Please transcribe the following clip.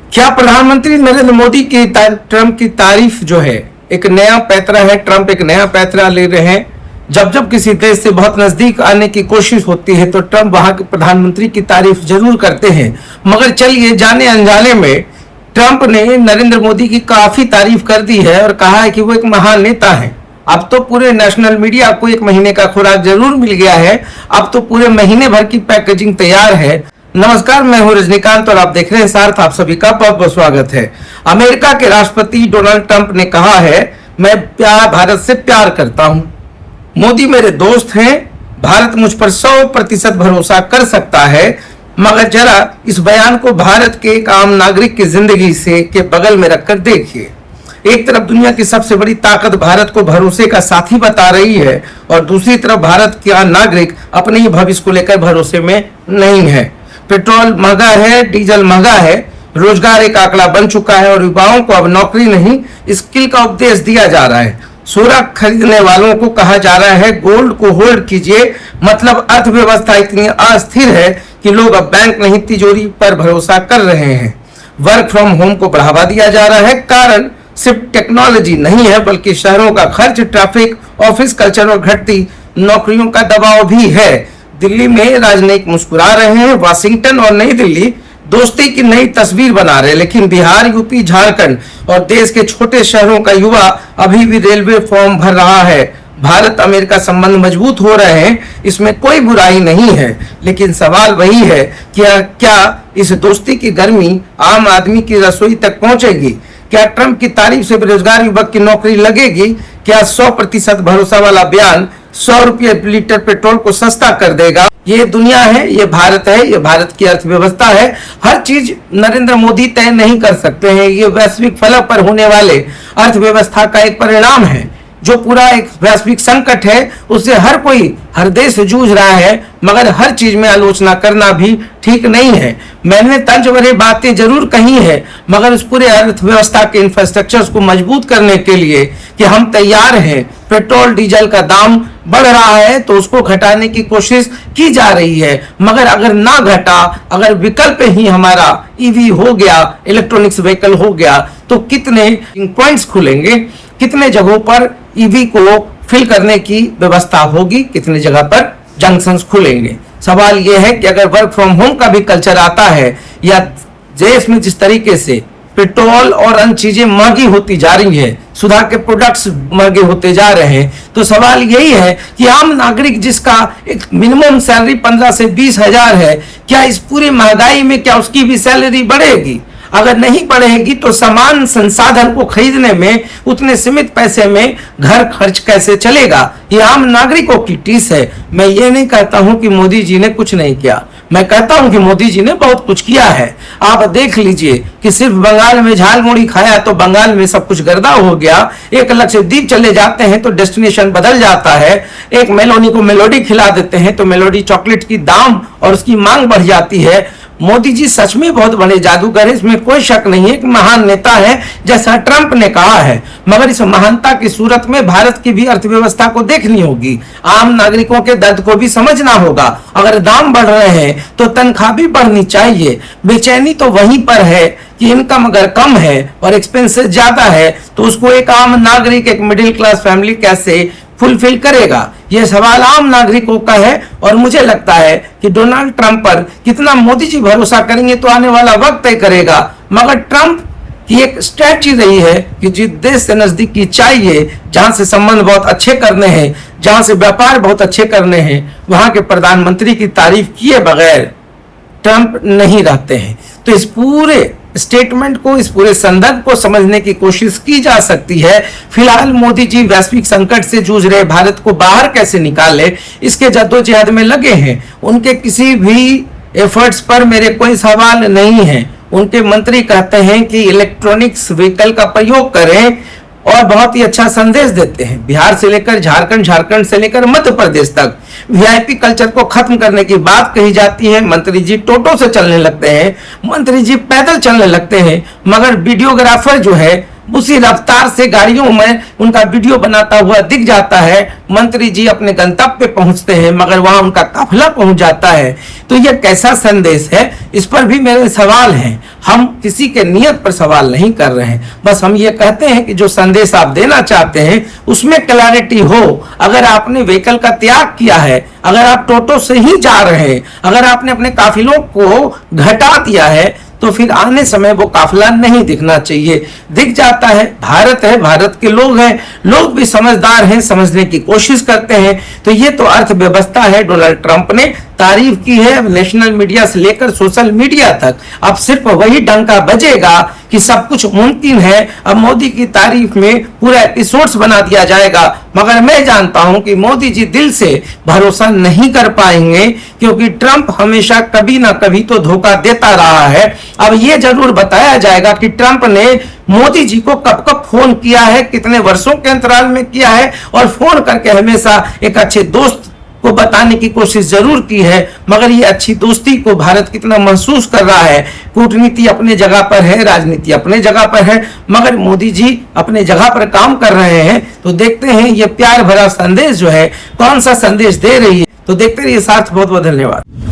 क्या प्रधानमंत्री नरेंद्र मोदी की ट्रंप की तारीफ जो है एक नया पैतरा है। ट्रंप एक नया पैतरा ले रहे हैं। जब जब किसी देश से बहुत नजदीक आने की कोशिश होती है तो ट्रंप वहां के प्रधानमंत्री की तारीफ जरूर करते हैं। मगर चलिए, जाने अनजाने में ट्रंप ने नरेंद्र मोदी की काफी तारीफ कर दी है और कहा है कि वो एक महान नेता है। अब तो पूरे नेशनल मीडिया को एक महीने का खुराक जरूर मिल गया है। अब तो पूरे महीने भर की पैकेजिंग तैयार है। नमस्कार, मैं हूं रजनीकांत और आप देख रहे हैं सार्थ। आप सभी का बहुत बहुत स्वागत है। अमेरिका के राष्ट्रपति डोनाल्ड ट्रंप ने कहा है, मैं भारत से प्यार करता हूं। मोदी मेरे दोस्त हैं। भारत मुझ पर 100% भरोसा कर सकता है। मगर जरा इस बयान को भारत के एक आम नागरिक की जिंदगी से के बगल में रखकर देखिए। एक तरफ दुनिया की सबसे बड़ी ताकत भारत को भरोसे का साथी बता रही है और दूसरी तरफ भारत का नागरिक अपने ही भविष्य को लेकर भरोसे में नहीं है। पेट्रोल महंगा है, डीजल महंगा है, रोजगार एक आंकड़ा बन चुका है और युवाओं को अब नौकरी नहीं स्किल का उपदेश दिया जा रहा है। सोना खरीदने वालों को कहा जा रहा है गोल्ड को होल्ड कीजिए। मतलब अर्थव्यवस्था इतनी अस्थिर है कि लोग अब बैंक नहीं तिजोरी पर भरोसा कर रहे हैं। वर्क फ्रॉम होम को बढ़ावा दिया जा रहा है। कारण सिर्फ टेक्नोलॉजी नहीं है बल्कि शहरों का खर्च, ट्रैफिक, ऑफिस कल्चर और घटती नौकरियों का दबाव भी है। दिल्ली में राजनयिक मुस्कुरा रहे हैं। वाशिंगटन और नई दिल्ली दोस्ती की नई तस्वीर बना रहे, लेकिन बिहार, यूपी, झारखंड और देश के छोटे शहरों का युवा अभी भी रेलवे फॉर्म भर रहा है। भारत अमेरिका संबंध मजबूत हो रहे हैं, इसमें कोई बुराई नहीं है, लेकिन सवाल वही है कि क्या इस दोस्ती की गर्मी आम आदमी की रसोई तक पहुंचेगी? क्या ट्रंप की तारीफ से बेरोजगार युवक की नौकरी लगेगी? क्या 100% भरोसा वाला बयान 100 रुपये लीटर पेट्रोल को सस्ता कर देगा? ये दुनिया है, ये भारत है, ये भारत की अर्थव्यवस्था है। हर चीज नरेंद्र मोदी तय नहीं कर सकते हैं। ये वैश्विक फलक पर होने वाले अर्थव्यवस्था का एक परिणाम है। जो पूरा एक वैश्विक संकट है उससे हर देश जूझ रहा है। मगर हर चीज में आलोचना करना भी ठीक नहीं है। मैंने तंज भरी बातें जरूर कही है, मगर उस पूरे अर्थव्यवस्था के इंफ्रास्ट्रक्चर को मजबूत करने के लिए कि हम तैयार हैं। पेट्रोल डीजल का दाम बढ़ रहा है तो उसको घटाने की कोशिश की जा रही है। मगर अगर ना घटा, अगर विकल्प ही हमारा ईवी हो गया, इलेक्ट्रॉनिक्स व्हीकल हो गया, तो कितने पॉइंट्स खुलेंगे, कितने जगहों पर ईवी को फिल करने की व्यवस्था होगी, कितने जगह पर जंक्शंस खुलेंगे। सवाल यह है कि अगर वर्क फ्रॉम होम का भी कल्चर आता है या देश में जिस तरीके से पेट्रोल और अन्य चीजें महंगी होती जा रही है, सुधार के प्रोडक्ट्स महंगे होते जा रहे हैं, तो सवाल यही है कि आम नागरिक जिसका एक मिनिमम सैलरी 15 से 20 हजार है, क्या इस पूरी महंगाई में क्या उसकी भी सैलरी बढ़ेगी? अगर नहीं बढ़ेगी तो समान संसाधन को खरीदने में उतने सीमित पैसे में घर खर्च कैसे चलेगा? ये आम नागरिकों की टीस है। मैं ये नहीं कहता हूं कि मोदी जी ने कुछ नहीं किया, मैं कहता हूं कि मोदी जी ने बहुत कुछ किया है। आप देख लीजिए कि सिर्फ बंगाल में झाल मुड़ी खाया तो बंगाल में सब कुछ गर्दा हो गया। एक लक्षद्वीप चले जाते हैं तो डेस्टिनेशन बदल जाता है। एक मेलोनी को मेलोडी खिला देते हैं तो मेलोडी चॉकलेट की दाम और उसकी मांग बढ़ जाती है। मोदी जी सच में बहुत बड़े जादूगर है, इसमें कोई शक नहीं है कि महान नेता है जैसा ट्रंप ने कहा है। मगर इस महानता की सूरत में भारत की भी अर्थव्यवस्था को देखनी होगी। आम नागरिकों के दर्द को भी समझना होगा। अगर दाम बढ़ रहे हैं तो तनख्वाह भी बढ़नी चाहिए। बेचैनी तो वहीं पर है कि इनकम अगर कम है और एक्सपेंसेस ज्यादा है तो उसको एक आम नागरिक, एक मिडिल क्लास फैमिली कैसे फुलफिल करेगा? यह सवाल आम नागरिकों का है। और मुझे लगता है कि डोनाल्ड ट्रंप पर कितना मोदी जी भरोसा करेंगे तो आने वाला वक्त तय करेगा। मगर ट्रंप की एक स्ट्रैटेजी रही है कि जिस देश से नजदीकी चाहिए, जहां से संबंध बहुत अच्छे करने हैं, जहां से व्यापार बहुत अच्छे करने हैं, वहां के प्रधानमंत्री की तारीफ किए बगैर ट्रंप नहीं रहते हैं। तो इस पूरे स्टेटमेंट को, इस पूरे संदर्भ को समझने की कोशिश की जा सकती है। फिलहाल मोदी जी वैश्विक संकट से जूझ रहे भारत को बाहर कैसे निकाले, इसके जद्दोजहद में लगे हैं। उनके किसी भी एफर्ट्स पर मेरे कोई सवाल नहीं है। उनके मंत्री कहते हैं कि इलेक्ट्रॉनिक्स व्हीकल का प्रयोग करें और बहुत ही अच्छा संदेश देते हैं। बिहार से लेकर झारखंड, झारखंड से लेकर मध्य प्रदेश तक वीआईपी कल्चर को खत्म करने की बात कही जाती है। मंत्री जी टोटो से चलने लगते हैं, मंत्री जी पैदल चलने लगते हैं, मगर वीडियोग्राफर जो है उसी रफ्तार से गाड़ियों में उनका वीडियो बनाता हुआ दिख जाता है। मंत्री जी अपने गंतव्य पे पहुंचते हैं मगर वहां उनका काफिला पहुंच जाता है। तो यह कैसा संदेश है, इस पर भी मेरे सवाल हैं। हम किसी के नियत पर सवाल नहीं कर रहे हैं, बस हम ये कहते हैं कि जो संदेश आप देना चाहते हैं उसमें क्लैरिटी हो। अगर आपने व्हीकल का त्याग किया है, अगर आप टोटो से ही जा रहे हैं, अगर आपने अपने काफिलों को घटा दिया है, तो फिर आने समय वो काफिला नहीं दिखना चाहिए। दिख जाता है, भारत है, भारत के लोग हैं, लोग भी समझदार हैं, समझने की कोशिश करते हैं। तो ये तो अर्थव्यवस्था है। डोनाल्ड ट्रंप ने तारीफ की है नेशनल मीडिया से लेकर सोशल मीडिया तक। अब सिर्फ वही डंका बजेगा कि सब कुछ मुमकिन है। अब मोदी की तारीफ में पूरा एपिसोड्स बना दिया जाएगा, मगर मैं जानता हूं कि मोदी जी दिल से भरोसा नहीं कर पाएंगे, क्योंकि ट्रंप हमेशा कभी ना कभी तो धोखा देता रहा है। अब ये जरूर बताया जाएगा कि ट्रंप ने मोदी जी को कब कब फोन किया है, कितने वर्षों के अंतराल में किया है, और फोन करके हमेशा एक अच्छे दोस्त को बताने की कोशिश जरूर की है। मगर ये अच्छी दोस्ती को भारत कितना महसूस कर रहा है। कूटनीति अपने जगह पर है, राजनीति अपने जगह पर है, मगर मोदी जी अपने जगह पर काम कर रहे हैं। तो देखते हैं ये प्यार भरा संदेश जो है कौन सा संदेश दे रही है। तो देखते रहिए साथ। बहुत बहुत धन्यवाद।